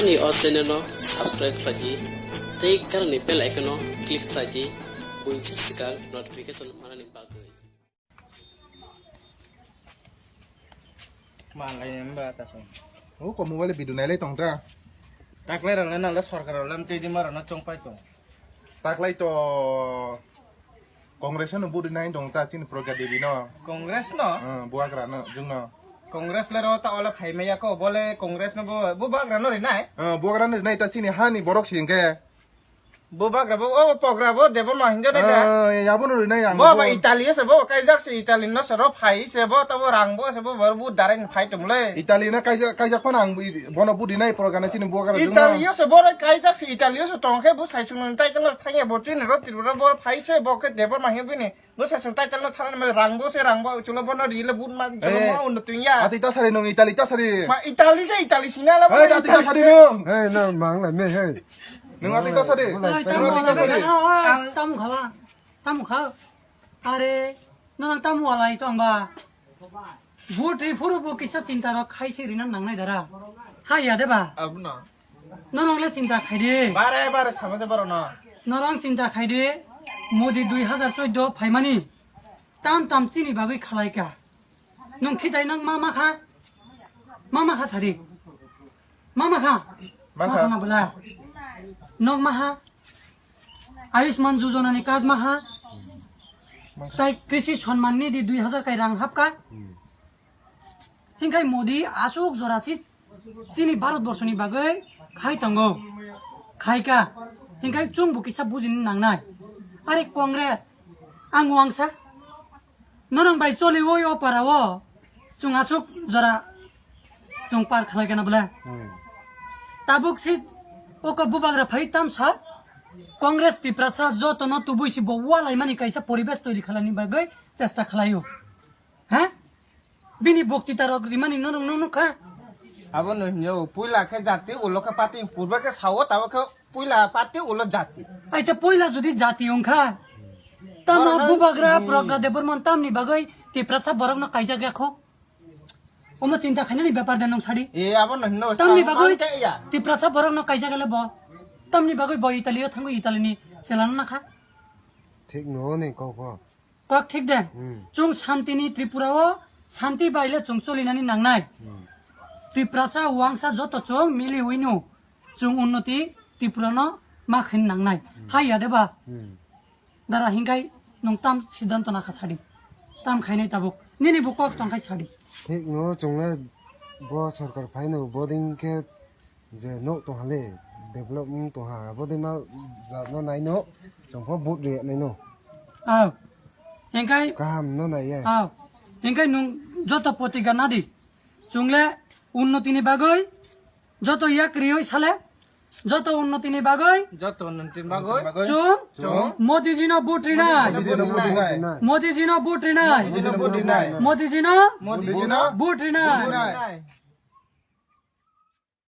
hani o channel no subscribe khlaji tei karani bell icon no click khlaji buncha sikal notification manani bagai malai nembak ta song oh ko mobile bidu nai lai tong ta taklai rang na la sarkar lam te di marana chongpai tong taklai to kongres no budu nai tong ta chin program devi no kongres no buak ra no jung no kongres la ro ta ola phai meya ko bole kongres no bo bag ra no ri nai buak ra nai ta chin hani borok sing ke bo bag ra bo o pogra bo debo ma hinga dai ya bo no ri nai yang bo ba italia se bo kai jak se italia no se ro phai se bo ta bo rang bo se bo bu daring phai tum le italia na kai jak panang bono budu nai program chin buak ra jung no italia se bo kai jak se italia se tong ke bu sai chung tai kan thang bo chin ro ti ro bo phai se bo ke debo ma hinga ni bo sai chung tai kan thang me rang bo chulo bo no ri le bun ma chulo ma un tu ya ati ta sari nong italia ta sari ma italia ke italia sina la hey ati ta sari nong hey na mang lại mê hey nong ati ta sari tam khao are nang tam walai to amba butri furu bu kisa cinta ro khai se rinan nang nai dara ha ya de ba abna nang le cinta khai de bare samase baro na nang cinta khai de modi 2014 phaimani tam chini bagui khalai ka nong khidai nang mama kha sari mama kha na bala nong maha Ayushman योजना नि card माहा ताई कृषि Samman Nidhi 2000 kai rang hapka hingai modi asuk jorasi chini bharat borshoni bagai khai tango khaika hingai chung buki sa bujin nangnai are congress angwangsa norang bai choli oi opara wo chung asuk jora chung par khalai kana bla tabuk si oka bubagra phaitam sa Congress ত্রিপ্রাসা যত ন তুবুইছি বওয়ালাই মানি কাইসা পরিবেশ তৈরি খালানি বাগৈ চেষ্টা খালাইও হ্যাঁ বিনি বক্তৃতার রিমানি ননুখা abo no nyo puila ke jati ulo ke pati purba ke sawo tawo ke puila pati ulo jati আইতা পয়লা যদি জাতি অংখা তামা বুবাগ্রা প্রজ্ঞা দেবর মন তামনি বাগৈ ত্রিপ্রাসা বরং ন কাইজা গেখো ওমা চিন্তা খাইনানি ব্যাপার দেন ছাড়ি e abo no no তামনি বাগৈ ke ya ত্রিপ্রাসা বরং ন কাইজা গেলে ব তামনি বাগৈ ব ইতালিও থাঙ্গো ইতালিনি সেলানো না খা ঠিক no này câu qua cock ঠিক দেন চুং শান্তিনি ত্রিপুরাও শান্তি বাইলে চুং চলিনানি নাংনাই ত্রিপ্রাসা ওয়াংসা যত চুং মিলি উইনু চুং উন্নতি ত্রিপুরানো মাখিন নাংনাই হাইয়া দেবা দারা হিংকাই নংতাম সিদ্ধান্ত না খাছাড়ি তাম খাইনাই তাবুক নিনি বুকক টংখাই ছাড়ি ঠিক no chung le bo sarkar phai no boarding ke je no to hale development to ha boarding ma za no nai no chung pho but re nai no আও হিংকাই kam no nai ye আও হিংকাই নং যত প্রতিজ্ঞা না দি চুংলে উন্নতিনি বাগৈ যত ইয়া ক্রিয়ই সালে যত উন্নতিনি বাগৈ joto nuntin bagoy চুং মোদিজিনো বুটরি নাই মোদিজিনো বুটরি নাই dino budi nai মোদিজিনো modina বুটরি নাই